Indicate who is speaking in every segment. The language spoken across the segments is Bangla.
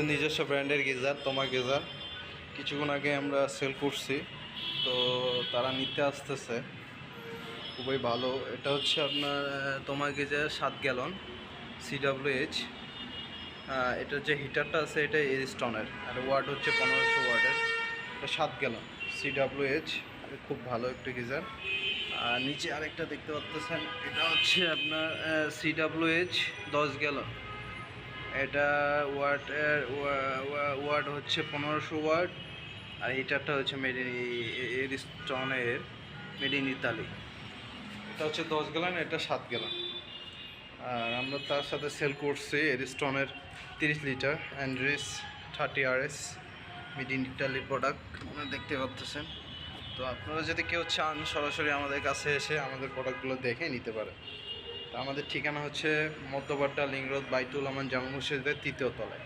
Speaker 1: আমাদের নিজস্ব ব্র্যান্ডের গিজার তোমা গিজার কিছুক্ষণ আগে আমরা সেল করছি, তো তারা নিতে আসতেছে। খুবই ভালো। এটা হচ্ছে আপনার তোমা গিজার 7 গ্যালন CWH। এটার যে হিটারটা আছে এটা এরিস্টনের, আর ওয়াট হচ্ছে 1500 ওয়াটের। এটা 7 গ্যালন CWH, খুব ভালো একটা গিজার। আর নিচে আরেকটা দেখতে পাচ্ছেন, এটা হচ্ছে আপনার CWH 10 গ্যালন। এটা ওয়াট হচ্ছে 1500 ওয়াট, আর হিটারটা হচ্ছে মেড ইন এরিস্টনের, মেড ইন ইতালি। এটা হচ্ছে 10 গ্যালন, এটা 7 গ্যালন। আর আমরা তার সাথে সেল করছি এরিস্টনের 30 litre Andris 30RS, made in Italy product আপনারা দেখতে পাচ্ছেন। তো আপনারা যদি কেউ চান সরাসরি আমাদের কাছে এসে আমাদের প্রোডাক্টগুলো দেখে নিতে পারেন। তো আমাদের ঠিকানা হচ্ছে মধ্যবাড্ডা লিং রোড, বাইতুল আমান জামে মসজিদের 3য় তলায়।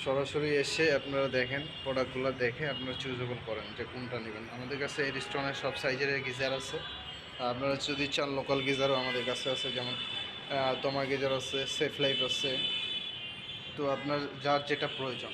Speaker 1: সরাসরি এসে আপনারা দেখেন, প্রোডাক্টগুলো দেখে আপনারা চুজেবল করেন যে কোনটা নেবেন। আমাদের কাছে এরিস্টনের সব সাইজের গিজার আছে। আপনারা যদি চান লোকাল গিজারও আমাদের কাছে আছে, যেমন তোমার গিজার আছে, সেফ লাইফ আছে। তো আপনার যার যেটা প্রয়োজন